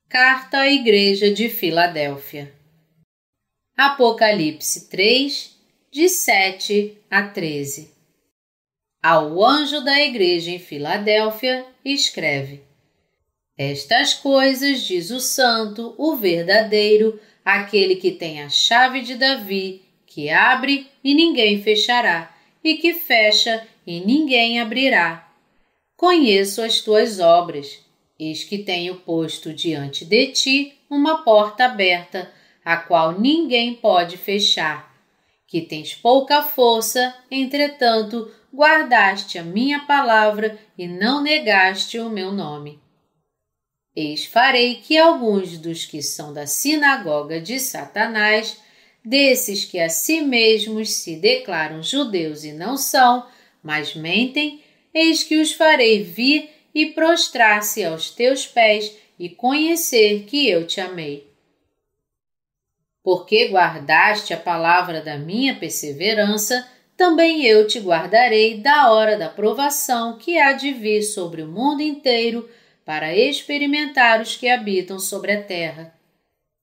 Carta à Igreja de Filadélfia. Apocalipse 3, de 7 a 13. Ao anjo da igreja em Filadélfia, escreve: Estas coisas diz o santo, o verdadeiro, aquele que tem a chave de Davi, que abre e ninguém fechará, e que fecha e ninguém abrirá. Conheço as tuas obras. Eis que tenho posto diante de ti uma porta aberta, a qual ninguém pode fechar. Que tens pouca força, entretanto, guardaste a minha palavra e não negaste o meu nome. Eis farei que alguns dos que são da sinagoga de Satanás, desses que a si mesmos se declaram judeus e não são, mas mentem, eis que os farei vir e prostrar-se aos teus pés e conhecer que eu te amei. Porque guardaste a palavra da minha perseverança, também eu te guardarei da hora da provação que há de vir sobre o mundo inteiro para experimentar os que habitam sobre a terra.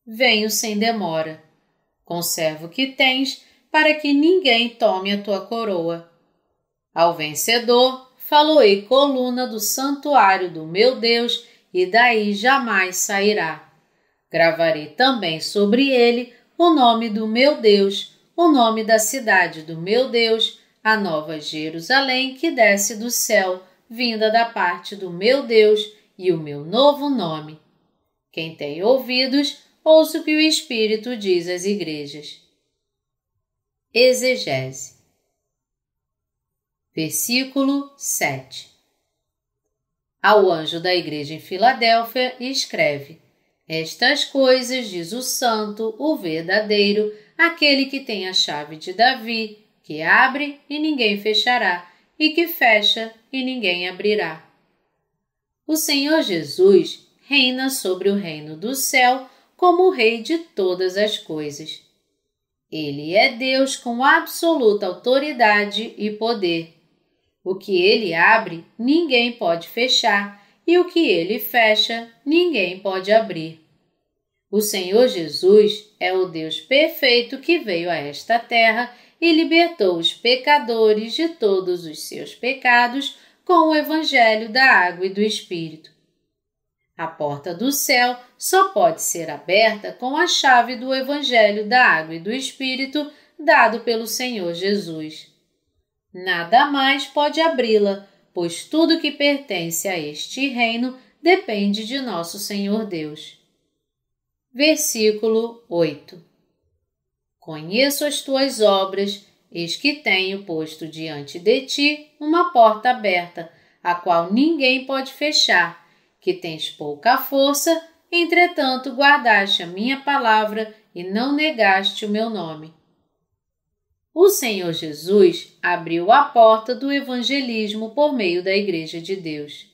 Venho sem demora. Conserva o que tens, para que ninguém tome a tua coroa. Ao vencedor, faloei coluna do santuário do meu Deus, e daí jamais sairá. Gravarei também sobre ele o nome do meu Deus, o nome da cidade do meu Deus, a nova Jerusalém que desce do céu, vinda da parte do meu Deus, e o meu novo nome. Quem tem ouvidos, ouça o que o Espírito diz às igrejas. Exegese. Versículo 7. Ao anjo da igreja em Filadélfia escreve: Estas coisas diz o santo, o verdadeiro, aquele que tem a chave de Davi, que abre e ninguém fechará, e que fecha e ninguém abrirá. O Senhor Jesus reina sobre o reino do céu como o Rei de todas as coisas. Ele é Deus com absoluta autoridade e poder. O que ele abre, ninguém pode fechar, e o que ele fecha, ninguém pode abrir. O Senhor Jesus é o Deus perfeito que veio a esta terra e libertou os pecadores de todos os seus pecados com o Evangelho da água e do Espírito. A porta do céu só pode ser aberta com a chave do Evangelho da água e do Espírito dado pelo Senhor Jesus. Nada mais pode abri-la, pois tudo que pertence a este reino depende de nosso Senhor Deus. Versículo 8. Conheço as tuas obras, eis que tenho posto diante de ti uma porta aberta, a qual ninguém pode fechar, que tens pouca força, entretanto guardaste a minha palavra e não negaste o meu nome. O Senhor Jesus abriu a porta do evangelismo por meio da Igreja de Deus.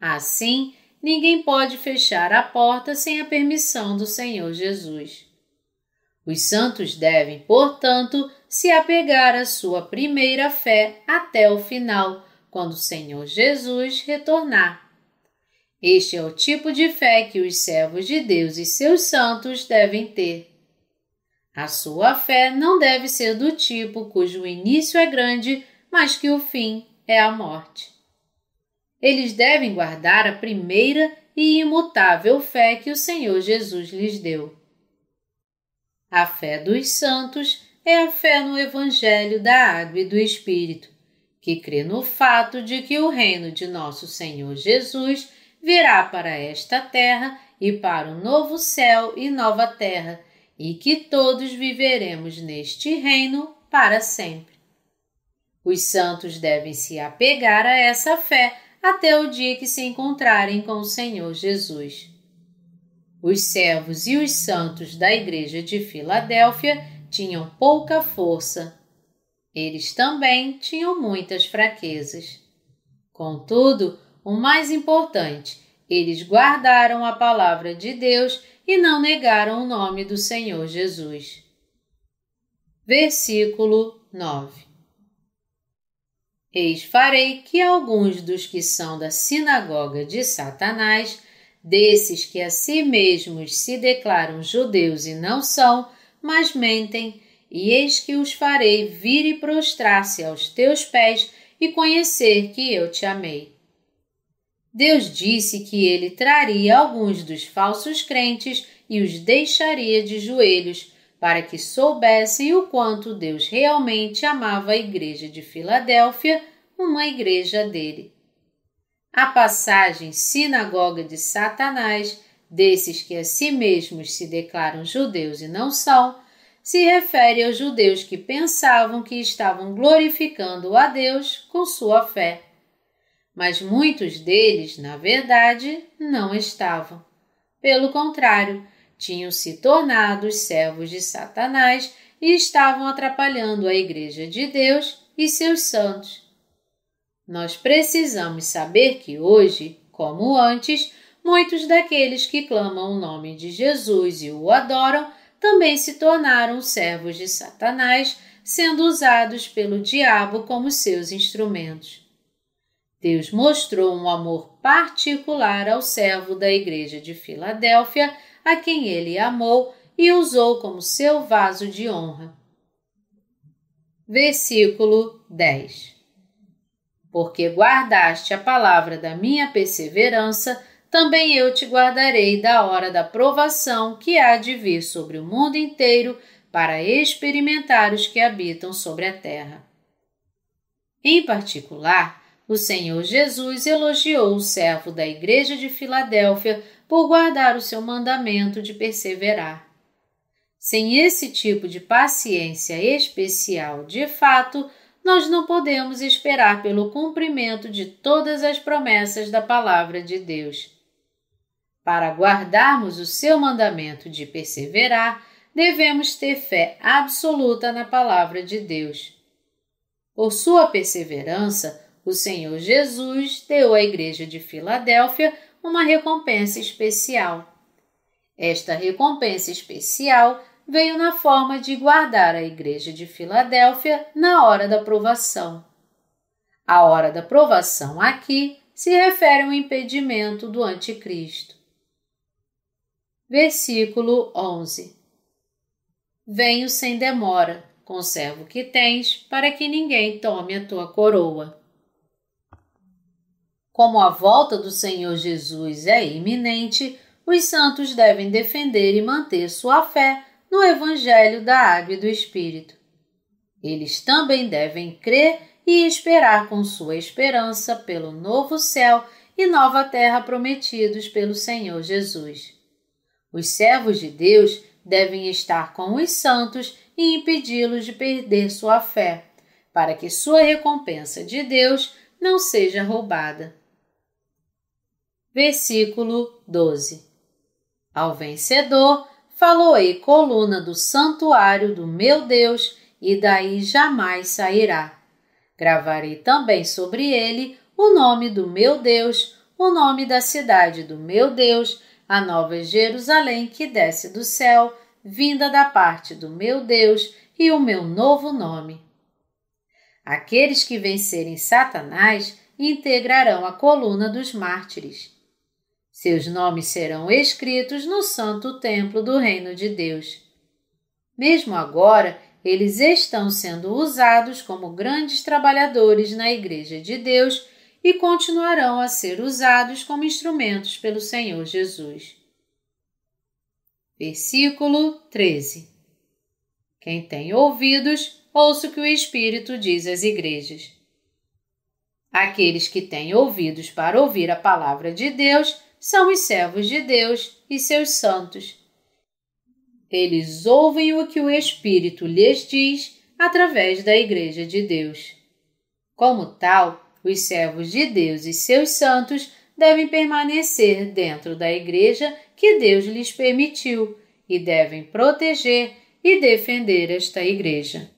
Assim, ninguém pode fechar a porta sem a permissão do Senhor Jesus. Os santos devem, portanto, se apegar à sua primeira fé até o final, quando o Senhor Jesus retornar. Este é o tipo de fé que os servos de Deus e seus santos devem ter. A sua fé não deve ser do tipo cujo início é grande, mas que o fim é a morte. Eles devem guardar a primeira e imutável fé que o Senhor Jesus lhes deu. A fé dos santos é a fé no Evangelho da água e do Espírito, que crê no fato de que o reino de nosso Senhor Jesus virá para esta terra e para o novo céu e nova terra, e que todos viveremos neste reino para sempre. Os santos devem se apegar a essa fé até o dia que se encontrarem com o Senhor Jesus. Os servos e os santos da igreja de Filadélfia tinham pouca força. Eles também tinham muitas fraquezas. Contudo, o mais importante, eles guardaram a palavra de Deus e não negaram o nome do Senhor Jesus. Versículo 9. Eis farei que alguns dos que são da sinagoga de Satanás, desses que a si mesmos se declaram judeus e não são, mas mentem, e eis que os farei vir e prostrar-se aos teus pés e conhecer que eu te amei. Deus disse que ele traria alguns dos falsos crentes e os deixaria de joelhos, para que soubessem o quanto Deus realmente amava a igreja de Filadélfia, uma igreja dele. A passagem sinagoga de Satanás, desses que a si mesmos se declaram judeus e não são, se refere aos judeus que pensavam que estavam glorificando a Deus com sua fé. Mas muitos deles, na verdade, não estavam. Pelo contrário, tinham se tornado os servos de Satanás e estavam atrapalhando a Igreja de Deus e seus santos. Nós precisamos saber que hoje, como antes, muitos daqueles que clamam o nome de Jesus e o adoram também se tornaram servos de Satanás, sendo usados pelo diabo como seus instrumentos. Deus mostrou um amor particular ao servo da Igreja de Filadélfia, a quem ele amou e usou como seu vaso de honra. Versículo 10. Porque guardaste a palavra da minha perseverança, também eu te guardarei da hora da provação que há de vir sobre o mundo inteiro para experimentar os que habitam sobre a terra. Em particular, o Senhor Jesus elogiou o servo da Igreja de Filadélfia por guardar o seu mandamento de perseverar. Sem esse tipo de paciência especial, de fato, nós não podemos esperar pelo cumprimento de todas as promessas da Palavra de Deus. Para guardarmos o seu mandamento de perseverar, devemos ter fé absoluta na Palavra de Deus. Por sua perseverança, o Senhor Jesus deu à Igreja de Filadélfia uma recompensa especial. Esta recompensa especial veio na forma de guardar a Igreja de Filadélfia na hora da provação. A hora da provação aqui se refere ao impedimento do anticristo. Versículo 11. Venho sem demora, conserva o que tens, para que ninguém tome a tua coroa. Como a volta do Senhor Jesus é iminente, os santos devem defender e manter sua fé no Evangelho da Água e do Espírito. Eles também devem crer e esperar com sua esperança pelo novo céu e nova terra prometidos pelo Senhor Jesus. Os servos de Deus devem estar com os santos e impedi-los de perder sua fé, para que sua recompensa de Deus não seja roubada. Versículo 12. Ao vencedor, faloei coluna do santuário do meu Deus, e daí jamais sairá. Gravarei também sobre ele o nome do meu Deus, o nome da cidade do meu Deus, a nova Jerusalém que desce do céu, vinda da parte do meu Deus, e o meu novo nome. Aqueles que vencerem Satanás integrarão a coluna dos mártires. Seus nomes serão escritos no santo templo do reino de Deus. Mesmo agora, eles estão sendo usados como grandes trabalhadores na Igreja de Deus e continuarão a ser usados como instrumentos pelo Senhor Jesus. Versículo 13. Quem tem ouvidos, ouça o que o Espírito diz às igrejas. Aqueles que têm ouvidos para ouvir a palavra de Deus são os servos de Deus e seus santos. Eles ouvem o que o Espírito lhes diz através da Igreja de Deus. Como tal, os servos de Deus e seus santos devem permanecer dentro da Igreja que Deus lhes permitiu e devem proteger e defender esta Igreja.